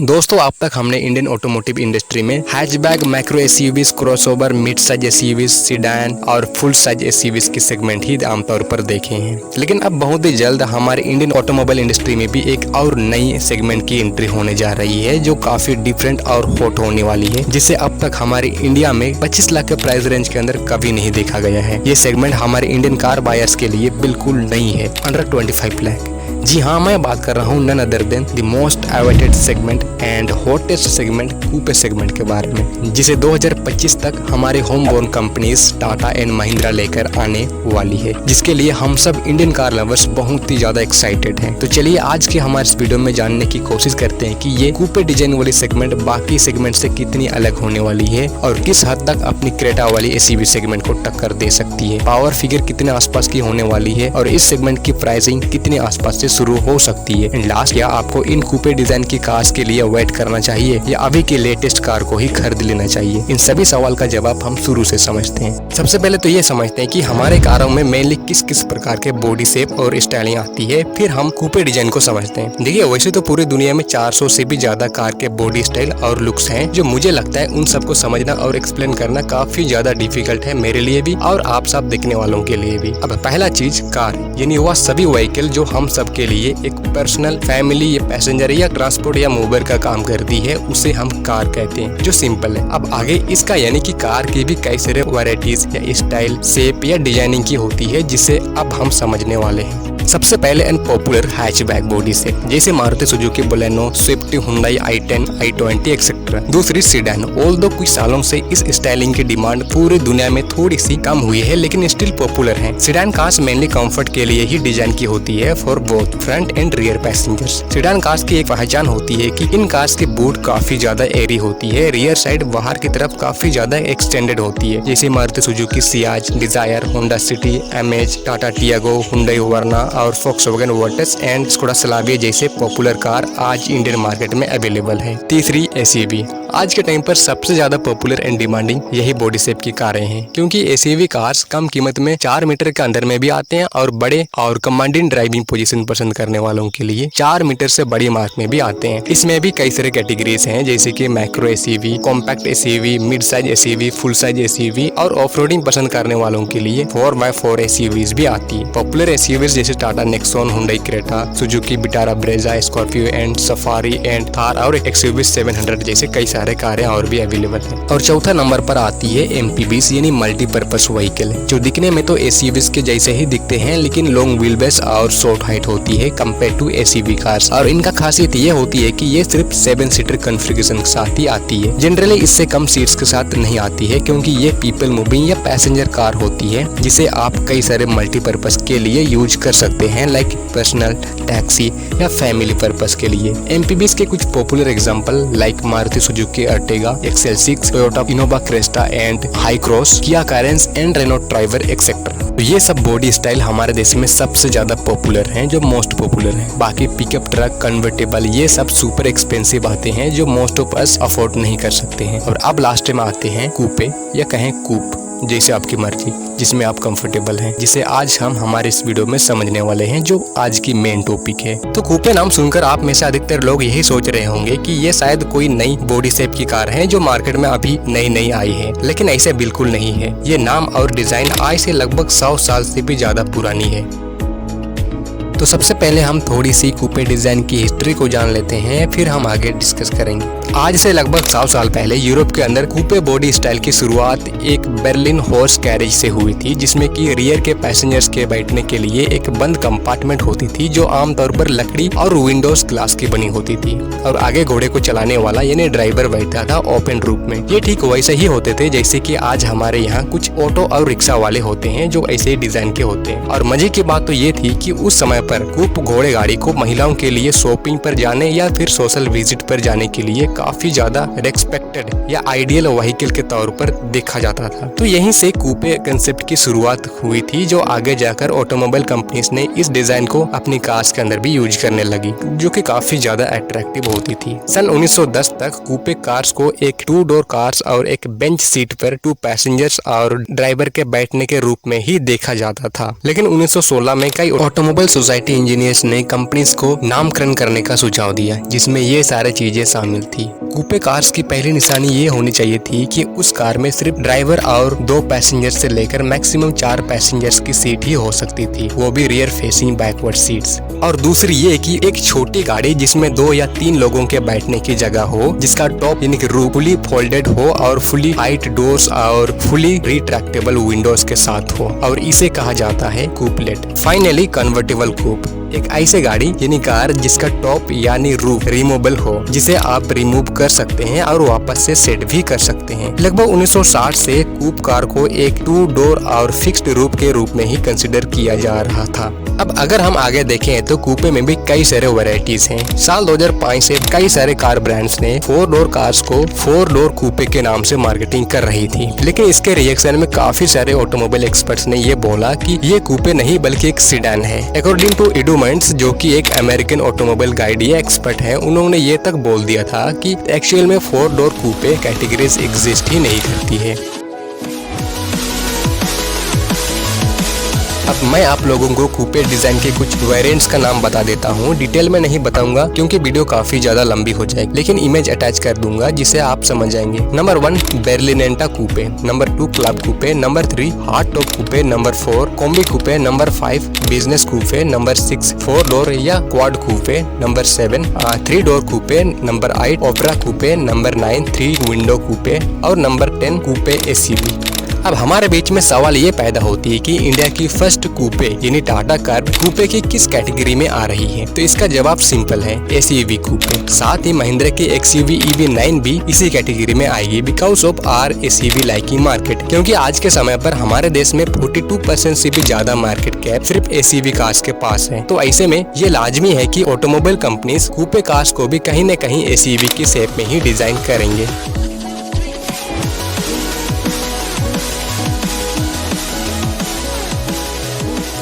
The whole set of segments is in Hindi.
दोस्तों अब तक हमने इंडियन ऑटोमोटिव इंडस्ट्री में hatchback, macro SUVs, crossover, mid size SUVs, sedan और फुल साइज एसयूवीज के सेगमेंट ही आमतौर पर देखे हैं। लेकिन अब बहुत ही जल्द हमारे इंडियन ऑटोमोबाइल इंडस्ट्री में भी एक और नई सेगमेंट की एंट्री होने जा रही है जो काफी डिफरेंट और हॉट होने वाली है, जिसे अब तक हमारे इंडिया में 25 लाख के प्राइस रेंज के अंदर कभी नहीं देखा गया है। ये सेगमेंट हमारे इंडियन कार बायर्स के लिए बिल्कुल नई है, अंडर 25 लाख। जी हाँ, मैं बात कर रहा हूँ none other than the most awaited segment and hottest segment coupe segment के बारे में, जिसे 2025 तक हमारे home born companies Tata and Mahindra लेकर आने वाली है, जिसके लिए हम सब इंडियन कार लवर्स बहुत ही ज्यादा एक्साइटेड हैं। तो चलिए आज के हमारे इस वीडियो में जानने की कोशिश करते हैं कि ये कूपे डिजाइन वाली सेगमेंट बाकी सेगमेंट से कितनी अलग होने वाली है और किस हद तक अपनी क्रेटा वाली एसयूवी सेगमेंट को टक्कर दे सकती है, पावर फिगर कितने आसपास की होने वाली है और इस सेगमेंट की प्राइसिंग कितने आसपास से शुरू हो सकती है। एंड लास्ट, क्या आपको इन कूपे डिजाइन की कार्स के लिए वेट करना चाहिए या अभी के लेटेस्ट कार को ही खरीद लेना चाहिए? इन सभी सवाल का जवाब हम शुरू से समझते हैं। सबसे पहले तो ये समझते हैं कि हमारे कारों में मेनली किस किस प्रकार के बॉडी शेप और स्टाइलिंग आती है, फिर हम कूपे डिजाइन को समझते हैं। देखिए, वैसे तो पूरी दुनिया में 400 से भी ज्यादा कार के बॉडी स्टाइल और लुक्स हैं, जो मुझे लगता है उन सबको समझना और एक्सप्लेन करना काफी ज्यादा डिफिकल्ट है मेरे लिए भी और आप सब देखने वालों के लिए भी। अब पहला चीज कार, यानी वह सभी व्हीकल जो हम सब के लिए एक पर्सनल, फैमिली या पैसेंजर या ट्रांसपोर्ट या मूवर का काम करती है, उसे हम कार कहते हैं, जो सिंपल है। अब आगे इसका यानी कि कार की भी कई सारे वैरायटीज या स्टाइल, शेप या डिजाइनिंग की होती है, जिसे अब हम समझने वाले हैं। सबसे पहले and popular hatchback body shape, जैसे Maruti Suzuki Baleno, Swift, Hyundai i10, i20 etcetera. दूसरी सीडान, ऑल्दो कुछ सालों से इस स्टाइलिंग की डिमांड पूरी दुनिया में थोड़ी सी कम हुई है, लेकिन स्टिल पॉपुलर है। सीडान कार्स मेनली कंफर्ट के लिए ही डिजाइन की होती है for both front end rear passengers. Sedan cars की एक पहचान होती है कि इन कार्स की बूट काफी ज्यादा एरी होती है, रियर साइड बाहर की तरफ काफी ज्यादा एक्सटेंडेड होती है, जैसे Maruti Suzuki Ciaz, Dzire, Honda City, Amaze, Tata Tiago, Hyundai Verna और Volkswagen Virtus and Skoda Slavia जैसे पॉपुलर कार आज इंडियन मार्केट में अवेलेबल है। तीसरी एसयूवी, आज के टाइम पर सबसे ज्यादा पॉपुलर एंड डिमांडिंग यही बॉडी शेप की कारें हैं, क्योंकि एसयूवी कार्स कम कीमत में 4 मीटर के अंदर में भी आते हैं और बड़े और कमांडिंग ड्राइविंग पोजीशन पसंद करने वालों के लिए 4 मीटर से बड़ी मार्क में भी आते हैं। इसमें भी कई सारे कैटेगरीज हैं, जैसे कि macro SUV, compact SUV, mid size SUV, full size SUV और ऑफ रोडिंग पसंद करने वालों के लिए 4x4 एसयूवीज भी आती है। पॉपुलर एसयूवीज जैसे Tata Nexon, Hyundai Creta, Suzuki Vitara Brezza, Scorpio and safari and Thar और एक्सयूवी 700 जैसे कई सारे कारें और भी अवेलेबल हैं। और चौथा नंबर पर आती है एमपीवीज, यानी मल्टीपर्पज व्हीकल, जो दिखने में तो एसयूवीज के जैसे ही दिखते हैं, लेकिन लॉन्ग व्हील बेस और शॉर्ट हाइट होती है कंपेयर टू एसयूवी कार्स। और इनका खासियत ये होती है कि ये सिर्फ 7 सीटर कॉन्फ़िगरेशन के साथ ही आती है। जनरली इससे कम सीट्स के साथ नहीं आती है, क्योंकि ये पीपल मूविंग या पैसेंजर कार होती है, जिसे आप कई सारे मल्टीपर्पज के लिए यूज कर सकते हैं, लाइक पर्सनल, टैक्सी या फैमिली पर्पस के लिए। एमपीवीज के कुछ popular example like Maruti Suzuki Ertiga, XL6, Toyota Innova Crysta and Hycross, Kia Carens and Renault Triber etcetera. तो ये सब बॉडी स्टाइल हमारे देश में सबसे ज्यादा पॉपुलर हैं, जो मोस्ट पॉपुलर हैं। बाकी पिकअप ट्रक, कन्वर्टेबल, ये सब सुपर एक्सपेंसिव आते हैं, जो मोस्ट ऑफ अस अफोर्ड नहीं कर सकते हैं। और अब लास्ट में आते हैं कूपे या कहें कूप, जैसे आपकी मर्जी, जिसमें आप कंफर्टेबल हैं, जिसे आज हम हमारे इस वीडियो में समझने वाले हैं, जो आज की मेन टॉपिक है। तो कूपे नाम सुनकर आप में से अधिकतर लोग यही सोच रहे होंगे कि ये शायद कोई नई बॉडी शेप की कार है जो मार्केट में अभी नई आई है, लेकिन ऐसे बिल्कुल नहीं है। ये नाम और डिजाइन आज से लगभग 100 साल से भी ज्यादा पुरानी है। तो सबसे पहले हम थोड़ी सी कूपे डिजाइन की हिस्ट्री को जान लेते हैं, फिर हम आगे डिस्कस करेंगे। आज से लगभग 100 साल पहले यूरोप के अंदर कूपे बॉडी स्टाइल की शुरुआत एक बर्लिन हॉर्स कैरेज से हुई थी, जिसमें कि रियर के पैसेंजर्स के बैठने के लिए एक बंद कंपार्टमेंट होती थी, जो आमतौर पर लकड़ी और विंडोज ग्लास की बनी होती थी, और आगे घोड़े को चलाने वाला यानी ड्राइवर बैठता था ओपन रूप में। ये ठीक वैसे ही होते थे जैसे कि आज हमारे यहाँ कुछ ऑटो और रिक्शा वाले होते हैं, जो ऐसे ही डिजाइन के होते हैं। और मजे की बात तो ये थी कि उस समय पर कूप घोड़े गाड़ी को महिलाओं के लिए शॉपिंग पर जाने या फिर सोशल विजिट पर जाने के लिए काफी ज्यादा रेस्पेक्टेड या आइडियल व्हीकल के तौर पर देखा जाता था। तो यहीं से कूपे कंसेप्ट की शुरुआत हुई थी, जो आगे जाकर ऑटोमोबाइल कंपनीज ने इस डिजाइन को अपनी कार्स के अंदर भी यूज करने लगी, जो कि काफी ज्यादा अट्रैक्टिव होती थी। सन 1910 तक कूपे कार्स को एक 2 डोर कार्स और एक बेंच सीट पर 2 पैसेंजर्स और ड्राइवर के बैठने के रूप में ही देखा जाता था। लेकिन 1916 में कई ऑटोमोबाइल सोसाइटी आईटी इंजीनियर्स ने कंपनीज को नामकरण करने का सुझाव दिया, जिसमें ये सारी चीजें शामिल थी। कूपे कार्स की पहली निशानी ये होनी चाहिए थी कि उस कार में सिर्फ ड्राइवर और 2 पैसेंजर से लेकर मैक्सिमम 4 पैसेंजर्स की सीट ही हो सकती थी, वो भी रियर फेसिंग बैकवर्ड सीट्स। और दूसरी ये कि एक छोटी गाड़ी जिसमें 2 या 3 लोगों के बैठने की जगह हो, जिसका टॉप यानी कि रूफ फुली फोल्डेड हो और फुली हाइट डोर्स और फुली रिट्रैक्टेबल विंडोज के साथ हो, और इसे कहा जाता है कूपलेट। फाइनली कन्वर्टेबल कूप, एक ऐसी गाड़ी यानी कार जिसका टॉप यानी रूफ रिमूवेबल हो, जिसे आप रिमूव कर सकते हैं और वापस से सेट भी कर सकते हैं। लगभग 1960 से कूप कार को एक 2 डोर और फिक्स्ड रूफ के रूप में ही कंसिडर किया जा रहा था। अब अगर हम आगे देखें तो कूपे में भी कई सारे वैरायटीज हैं। साल 2005 से कई सारे कार ब्रांड्स ने 4 डोर कार्स को 4 डोर कूपे के नाम से मार्केटिंग कर रही थी, लेकिन इसके रिएक्शन में काफी सारे ऑटोमोबाइल एक्सपर्ट्स ने ये बोला कि ये कूपे नहीं बल्कि एक सीडान है। अकॉर्डिंग टू इडुमेंट्स, जो कि एक अमेरिकन ऑटोमोबाइल गाइड या एक्सपर्ट है, उन्होंने ये तक बोल दिया था कि एक्चुअल में 4 डोर कूपे कैटेगरीज एग्जिस्ट ही नहीं करती है। अब मैं आप लोगों को कूपे डिजाइन के कुछ वेरिएंट्स का नाम बता देता हूँ। डिटेल में नहीं बताऊंगा क्योंकि वीडियो काफी ज्यादा लंबी हो जाएगी, लेकिन इमेज अटैच कर दूंगा जिसे आप समझ जाएंगे। नंबर 1 बेर्लिनेंटा कूपे, नंबर 2 क्लब कूपे, नंबर 3 हार्ड टॉप कूपे, नंबर 4 कॉम्बी कूपे, नंबर 5 बिजनेस कूपे, नंबर 6 4 डोर या क्वाड कूपे, नंबर 7 3 डोर कूपे, नंबर 8 ओपरा कूपे, नंबर 9 3 विंडो कूपे और नंबर 10 कूपे एसयूवी। अब हमारे बीच में सवाल ये पैदा होती है कि इंडिया की फर्स्ट कूपे यानी टाटा कार कूपे की किस कैटेगरी में आ रही है। तो इसका जवाब सिंपल है, एसयूवी कूपे। साथ ही महिंद्रा की एक्सयूवी EV9 भी इसी कैटेगरी में आएगी because of our SUV liking market, क्योंकि आज के समय पर हमारे देश में 42% से भी ज्यादा मार्केट कैप सिर्फ एसयूवी कार्स के पास है। तो ऐसे में ये लाजमी है कि ऑटोमोबाइल कंपनीज कूपे कार्स को भी कहीं न कहीं एसयूवी की शेप में ही डिजाइन करेंगे।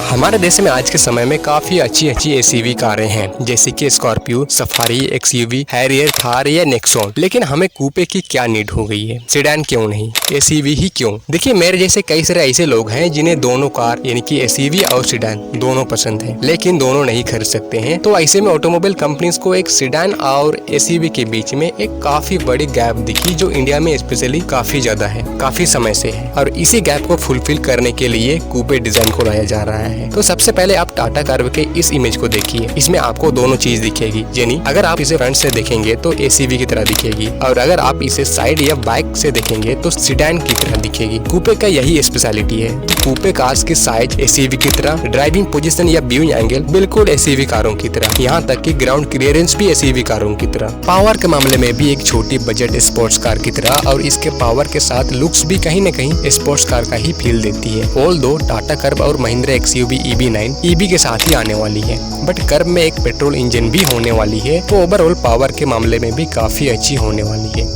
हमारे देश में आज के समय में काफी अच्छी एसयूवी कारें हैं, जैसे कि Scorpio, safari, XUV, Harrier, Thar या नेक्सॉन। लेकिन हमें कूपे की क्या नीड हो गई है? सेडान क्यों नहीं, एसयूवी ही क्यों? देखिए, मेरे जैसे कई सारे ऐसे लोग हैं जिन्हें दोनों कार यानी कि एसयूवी और सेडान दोनों पसंद है, लेकिन दोनों नहीं खरीद सकते हैं। तो ऐसे में ऑटोमोबाइल कंपनीज को एक सेडान और एसयूवी के बीच में एक काफी बड़ी गैप दिखी, जो इंडिया में स्पेशली काफी ज्यादा है, काफी समय से है, और इसी गैप को फुलफिल करने के लिए कूपे डिजाइन को लाया जा रहा है। तो सबसे पहले आप टाटा कार के इस इमेज को देखिए। इसमें आपको दोनों चीज दिखेगी, यानी अगर आप इसे फ्रंट से देखेंगे तो एसयूवी की तरह दिखेगी, और अगर आप इसे साइड या बैक से देखेंगे तो सीडान की तरह दिखेगी। कूपे का यही स्पेशलिटी है। कूपे कार्स की साइज एसयूवी की तरह, ड्राइविंग पोजीशन या व्यूइंग एंगल बिल्कुल एसयूवी कारों की तरह, यहाँ तक कि ग्राउंड क्लियरेंस भी एसयूवी कारों की तरह। पावर के मामले में भी एक छोटी बजट स्पोर्ट्स कार की तरह, और इसके पावर के साथ लुक्स भी कहीं न कहीं स्पोर्ट्स कार का ही फील देती है। ऑल्दो टाटा कर्व और महिंद्रा एक्सयूवी EV9 EV के साथ ही आने वाली है, बट कर्व में एक पेट्रोल इंजन भी होने वाली है, तो ओवरऑल पावर के मामले में भी काफी अच्छी होने वाली है।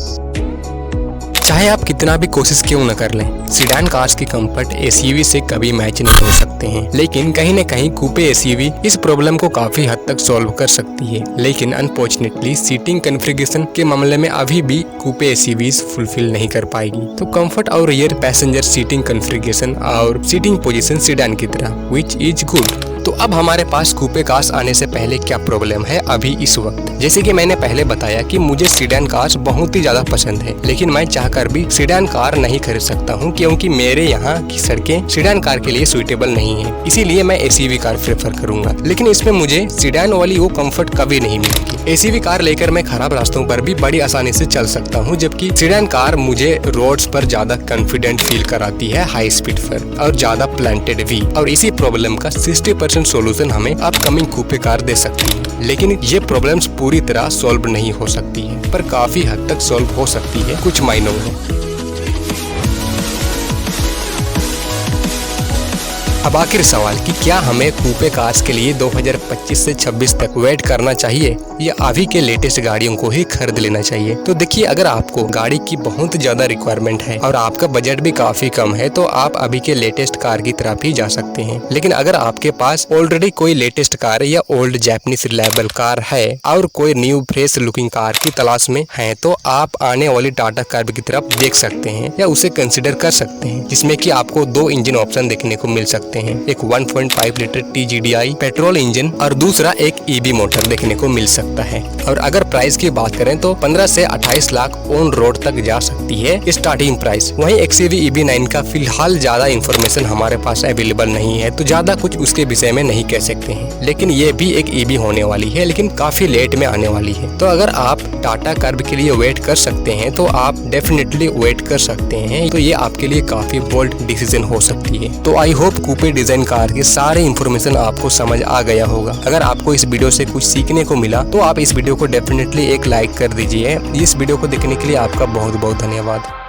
चाहे आप कितना भी कोशिश क्यों न कर लें, सीडान कार्स की कंफर्ट एसयूवी से कभी मैच नहीं हो सकते हैं, लेकिन कहीं न कहीं कूपे एसयूवी इस प्रॉब्लम को काफी हद तक सॉल्व कर सकती है। लेकिन अनफॉर्चुनेटली सीटिंग कॉन्फ़िगरेशन के मामले में अभी भी कूपे एसयूवीज फुलफिल नहीं कर पाएगी। तो कंफर्ट और रियर पैसेंजर सीटिंग कॉन्फ़िगरेशन और सीटिंग पोजीशन सीडान की तरह, विच इज गुड। तो अब हमारे पास कूपे कार्स आने से पहले क्या प्रॉब्लम है अभी इस वक्त? जैसे कि मैंने पहले बताया कि मुझे सीडान कार्स बहुत ही ज्यादा पसंद है, लेकिन मैं चाहकर भी सीडान कार नहीं खरीद सकता हूं, क्योंकि मेरे यहाँ की सड़कें सीडान कार के लिए सुइटेबल नहीं है। इसीलिए मैं एसयूवी कार प्रेफर करूंगा, लेकिन इसमें मुझे सीडान वाली वो कंफर्ट कभी नहीं मिलेगी। एसयूवी कार लेकर मैं खराब रास्तों पर भी बड़ी आसानी से चल सकता हूँ, जबकि सीडान कार मुझे रोड्स पर ज्यादा कॉन्फिडेंट फील कराती है, हाई स्पीड पर और ज्यादा प्लांटेड भी। और इसी प्रॉब्लम का 60% सोल्यूशन हमें अपकमिंग कूपे कार दे सकती है। लेकिन ये प्रॉब्लम्स पूरी तरह सॉल्व नहीं हो सकती है, पर काफी हद तक सॉल्व हो सकती है कुछ मायनों में। अब आखिर सवाल कि क्या हमें कूपे कार्स के लिए 2025 से 26 तक वेट करना चाहिए या अभी के लेटेस्ट गाड़ियों को ही खरीद लेना चाहिए? तो देखिए, अगर आपको गाड़ी की बहुत ज्यादा रिक्वायरमेंट है और आपका बजट भी काफी कम है, तो आप अभी के लेटेस्ट कार की तरफ ही जा सकते हैं। लेकिन अगर आपके पास ऑलरेडी कोई लेटेस्ट कार या ओल्ड जैपनीज रिलायबल कार है और कोई न्यू फ्रेश लुकिंग कार की तलाश में है, तो आप आने वाली टाटा कार की तरफ देख सकते हैं या उसे कंसिडर कर सकते हैं, जिसमें कि आपको 2 इंजन ऑप्शन देखने को मिल सकते हैं। सकते हैं। एक 1.5 लीटर TGDI पेट्रोल इंजन और दूसरा एक EV मोटर देखने को मिल सकता है। और अगर प्राइस की बात करें तो 15 से 28 लाख ऑन रोड तक जा सकती है स्टार्टिंग प्राइस। वहीं XUV EV9 का फिलहाल ज्यादा इन्फॉर्मेशन हमारे पास अवेलेबल नहीं है, तो ज्यादा कुछ उसके विषय में नहीं कह सकते हैं। लेकिन ये भी एक EV होने वाली है, लेकिन काफी लेट में आने वाली है। तो अगर आप टाटा कर्व के लिए वेट कर सकते हैं तो आप डेफिनेटली वेट कर सकते हैं। तो ये आपके लिए काफी बोल्ड डिसीजन हो सकती है। तो I hope coupe design car की सारे इन्फॉर्मेशन आपको समझ आ गया होगा। अगर आपको इस वीडियो से कुछ सीखने को मिला तो आप इस वीडियो को डेफिनेटली एक लाइक कर दीजिए। इस वीडियो को देखने के लिए आपका बहुत बहुत धन्यवाद।